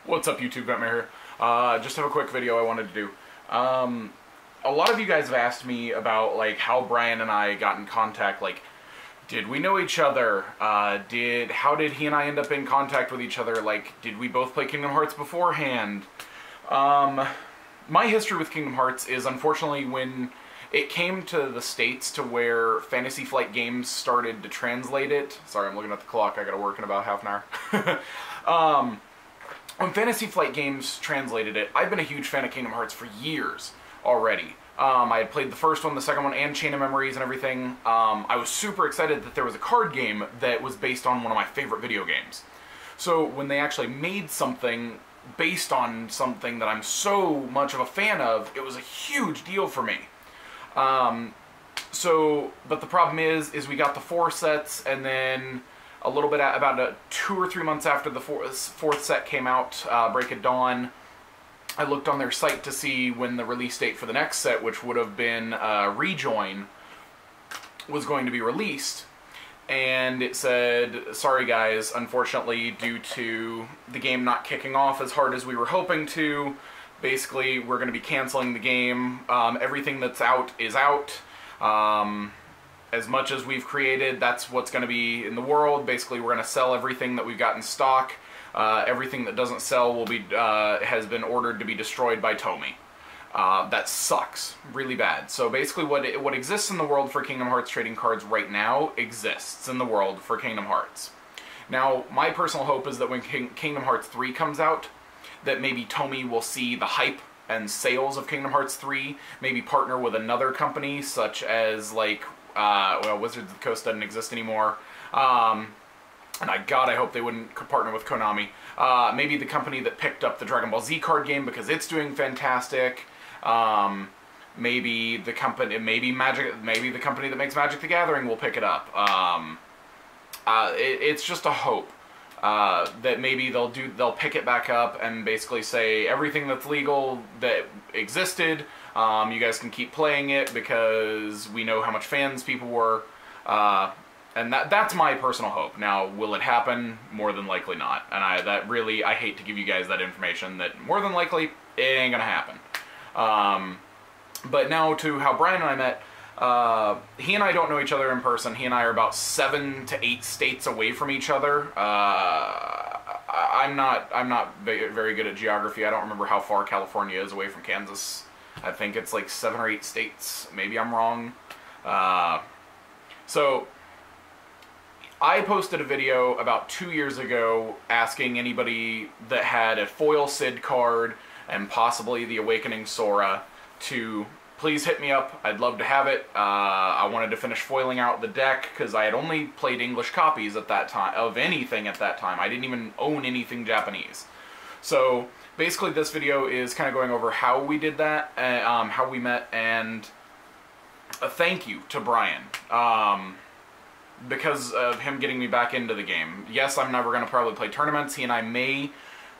What's up, YouTube? Ventmare here. Just have a quick video I wanted to do. A lot of you guys have asked me about like how Brian and I got in contact. Like, did we know each other? How did he and I end up in contact with each other? Like, did we both play Kingdom Hearts beforehand? My history with Kingdom Hearts is unfortunately when it came to the States to where Fantasy Flight Games started to translate it. Sorry, I'm looking at the clock. I gotta work in about half an hour. When Fantasy Flight Games translated it, I've been a huge fan of Kingdom Hearts for years already. I had played the first one, the second one, and Chain of Memories and everything. I was super excited that there was a card game that was based on one of my favorite video games. So when they actually made something based on something that I'm so much of a fan of, it was a huge deal for me. But the problem is we got the 4 sets, and then a little bit, about 2 or 3 months after the fourth set came out, Break of Dawn, I looked on their site to see when the release date for the next set, which would have been Rejoin, was going to be released. And it said, sorry guys, unfortunately, due to the game not kicking off as hard as we were hoping to, basically we're going to be canceling the game. Everything that's out is out. As much as we've created, that's what's going to be in the world. Basically, we're going to sell everything that we've got in stock. Everything that doesn't sell will be has been ordered to be destroyed by Tomy. That sucks really bad. So basically, what exists in the world for Kingdom Hearts trading cards right now exists in the world for Kingdom Hearts. Now, my personal hope is that when Kingdom Hearts 3 comes out, that maybe Tomy will see the hype and sales of Kingdom Hearts 3, maybe partner with another company such as like. Well, Wizards of the Coast doesn't exist anymore. And I hope they wouldn't partner with Konami. Maybe the company that picked up the Dragon Ball Z card game because it's doing fantastic. Maybe the company, maybe the company that makes Magic the Gathering will pick it up. It's just a hope that maybe they'll pick it back up and basically say everything that's legal that existed. You guys can keep playing it because we know how much fans people were, and that's my personal hope. Now, will it happen? More than likely not. And I hate to give you guys that information that more than likely it ain't gonna happen. But now to how Brian and I met. He and I don't know each other in person. He and I are about 7 to 8 states away from each other. I'm not very good at geography. I don't remember how far California is away from Kansas. I think it's like 7 or 8 states. Maybe I'm wrong. So I posted a video about 2 years ago asking anybody that had a foil Sid card and possibly the Awakening Sora to please hit me up. I'd love to have it. I wanted to finish foiling out the deck because I had only played English copies at that time of anything at that time. I didn't even own anything Japanese. So basically this video is kind of going over how we did that, how we met, and a thank you to Brian because of him getting me back into the game. Yes, I'm never going to probably play tournaments. He and I may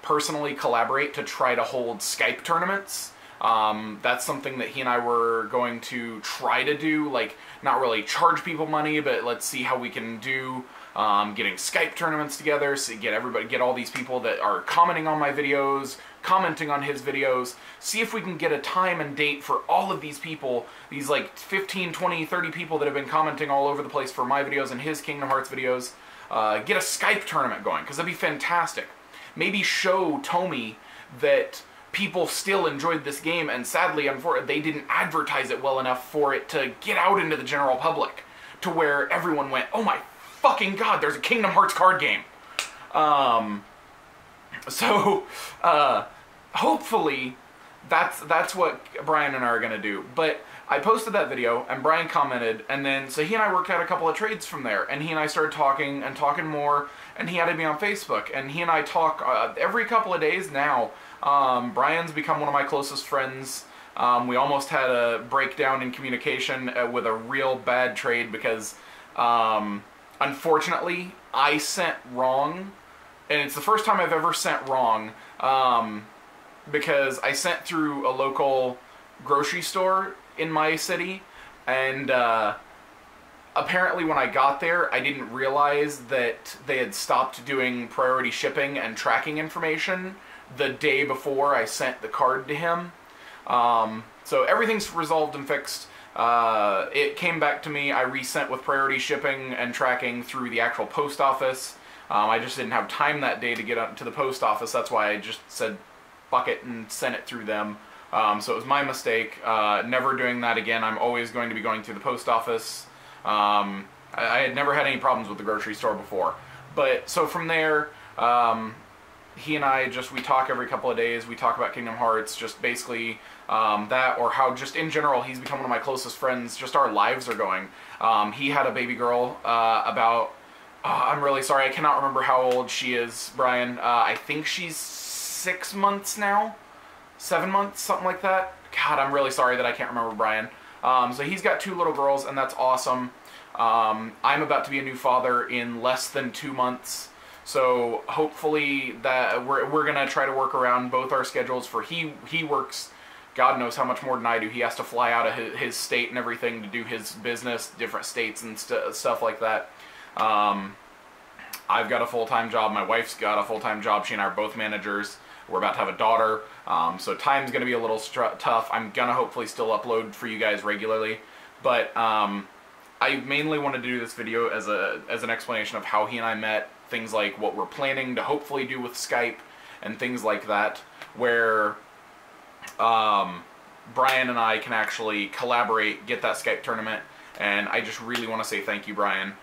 personally collaborate to try to hold Skype tournaments. That's something that he and I were going to try to do, like, not really charge people money, but let's see how we can do, getting Skype tournaments together, so get all these people that are commenting on my videos, commenting on his videos, see if we can get a time and date for all of these people, these like 15, 20, 30 people that have been commenting all over the place for my videos and his Kingdom Hearts videos, get a Skype tournament going, because that'd be fantastic. Maybe show Tomy that people still enjoyed this game, and sadly, they didn't advertise it well enough for it to get out into the general public, to where everyone went, oh my fucking god, there's a Kingdom Hearts card game. Hopefully, that's what Brian and I are gonna do. But I posted that video, and Brian commented, and then, so he and I worked out a couple of trades from there, and he and I started talking more, and he added me on Facebook, and he and I talk every couple of days now. Brian's become one of my closest friends. We almost had a breakdown in communication with a real bad trade because, unfortunately, I sent wrong, and it's the first time I've ever sent wrong, because I sent through a local grocery store in my city, and apparently when I got there, I didn't realize that they had stopped doing priority shipping and tracking information the day before I sent the card to him. So everything's resolved and fixed. It came back to me. I resent with priority shipping and tracking through the actual post office. I just didn't have time that day to get up to the post office. That's why I just said fuck it and sent it through them. So it was my mistake. Never doing that again. I'm always going to be going through the post office. I had never had any problems with the grocery store before. But so from there, he and I we talk every couple of days. We talk about Kingdom Hearts, just basically that, or how just in general he's become one of my closest friends. Just our lives are going. He had a baby girl I'm really sorry, I cannot remember how old she is, Brian. I think she's 6 months now? 7 months, something like that. God, I'm really sorry that I can't remember Brian. So he's got 2 little girls, and that's awesome. I'm about to be a new father in less than 2 months. So hopefully that we're gonna try to work around both our schedules. For he works, God knows how much more than I do. He has to fly out of his state and everything to do his business, different states and stuff like that. I've got a full-time job. My wife's got a full-time job. She and I are both managers. We're about to have a daughter. So time's gonna be a little tough. I'm gonna hopefully still upload for you guys regularly, but I mainly wanted to do this video as an explanation of how he and I met. Things like what we're planning to hopefully do with Skype and things like that, where Brian and I can actually collaborate, get that Skype tournament, and I just really want to say thank you, Brian.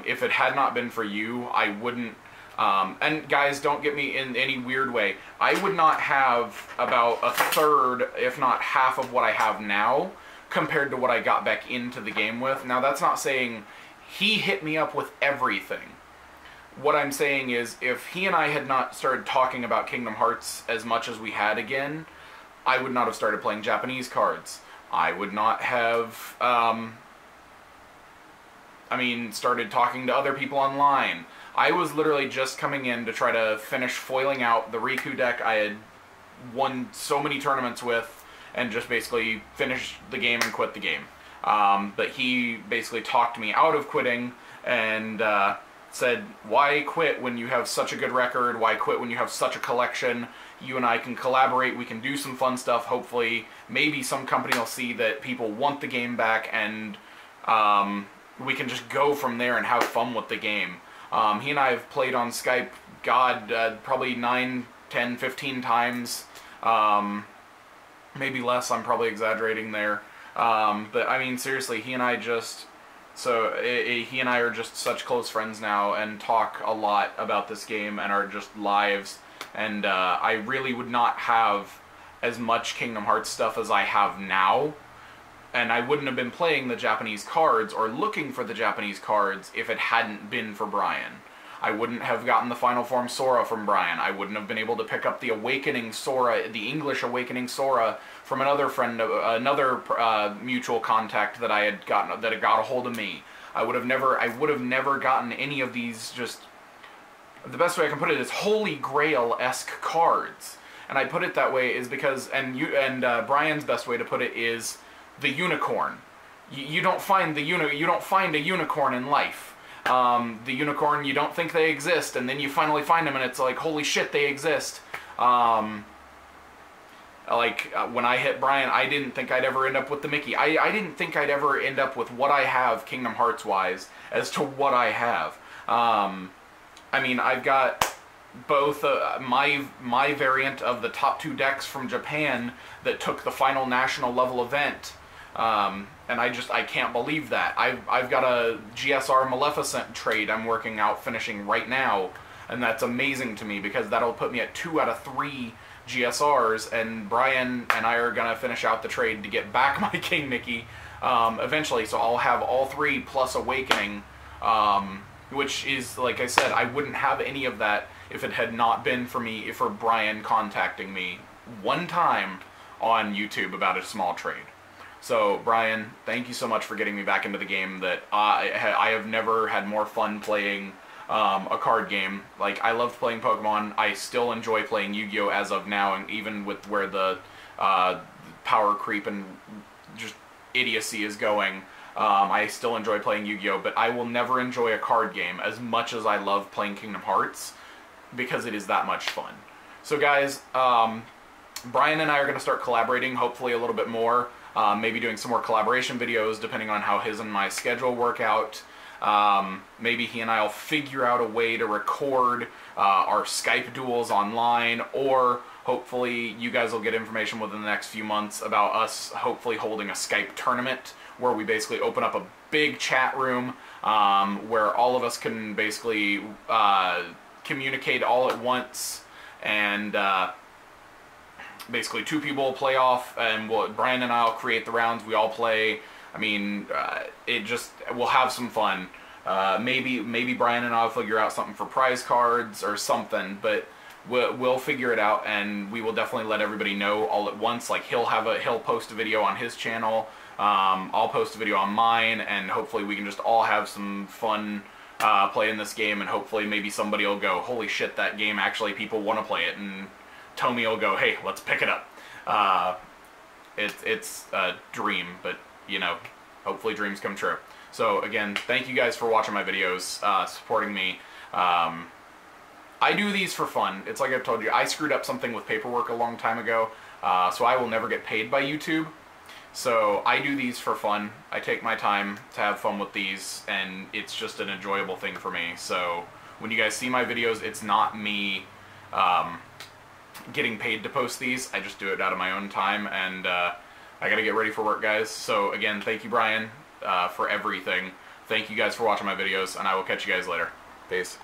If it had not been for you, I wouldn't, and guys, don't get me in any weird way, I would not have about a third, if not half of what I have now, compared to what I got back into the game with. Now, that's not saying he hit me up with everything. What I'm saying is, if he and I had not started talking about Kingdom Hearts as much as we had again, I would not have started playing Japanese cards. I would not have, started talking to other people online. I was literally just coming in to try to finish foiling out the Riku deck I had won so many tournaments with, and just basically finish the game and quit the game. But he basically talked me out of quitting, and said, why quit when you have such a good record? Why quit when you have such a collection? You and I can collaborate, we can do some fun stuff, hopefully. Maybe some company will see that people want the game back, and we can just go from there and have fun with the game. He and I have played on Skype, probably 9, 10, 15 times. Maybe less, I'm probably exaggerating there. But I mean, seriously, he and I just... he and I are just such close friends now, and talk a lot about this game and are just lives. And I really would not have as much Kingdom Hearts stuff as I have now. And I wouldn't have been playing the Japanese cards or looking for the Japanese cards if it hadn't been for Brian. I wouldn't have gotten the Final Form Sora from Brian. I wouldn't have been able to pick up the Awakening Sora, the English Awakening Sora, from another friend, another mutual contact that I had gotten, that had got a hold of me. I would have never gotten any of these, just, the best way I can put it is Holy Grail-esque cards. And I put it that way is because, Brian's best way to put it is the unicorn. You don't find a unicorn in life. The unicorn, you don't think they exist, and then you finally find them, and it's like, holy shit, they exist. When I hit Brian, I didn't think I'd ever end up with the Mickey. I didn't think I'd ever end up with what I have Kingdom Hearts-wise as to what I have. I've got both my variant of the top 2 decks from Japan that took the final national level event. And I can't believe that. I've got a GSR Maleficent trade I'm working out, finishing right now, and that's amazing to me because that'll put me at 2 out of 3 GSRs, and Brian and I are gonna finish out the trade to get back my King Mickey eventually, so I'll have all 3 plus Awakening, which is, like I said, I wouldn't have any of that if it had not been for Brian contacting me one time on YouTube about a small trade. So, Brian, thank you so much for getting me back into the game. That I have never had more fun playing a card game. Like, I loved playing Pokemon. I still enjoy playing Yu-Gi-Oh! As of now, and even with where the power creep and just idiocy is going, I still enjoy playing Yu-Gi-Oh! But I will never enjoy a card game as much as I love playing Kingdom Hearts, because it is that much fun. So guys, Brian and I are going to start collaborating, hopefully a little bit more. Maybe doing some more collaboration videos depending on how his and my schedule work out. Maybe he and I will figure out a way to record our Skype duels online, or hopefully you guys will get information within the next few months about us hopefully holding a Skype tournament where we basically open up a big chat room where all of us can basically communicate all at once, and basically 2 people will play off, and Brian and I will create the rounds. We all play. I mean, we'll have some fun. Maybe Brian and I will figure out something for prize cards or something, but we'll figure it out, and we will definitely let everybody know all at once. Like he'll post a video on his channel. I'll post a video on mine, and hopefully we can just all have some fun playing this game, and hopefully maybe somebody will go, holy shit, that game actually people want to play it, and Tommy will go, hey, let's pick it up. It's a dream, but you know, hopefully dreams come true. So again, thank you guys for watching my videos, supporting me. I do these for fun. It's like I've told you, I screwed up something with paperwork a long time ago, so I will never get paid by YouTube. So I do these for fun. I take my time to have fun with these, and it's just an enjoyable thing for me. So when you guys see my videos, it's not me getting paid to post these. I just do it out of my own time, and I gotta get ready for work, guys. So again, thank you, Brian, for everything. Thank you guys for watching my videos, and I will catch you guys later. Peace.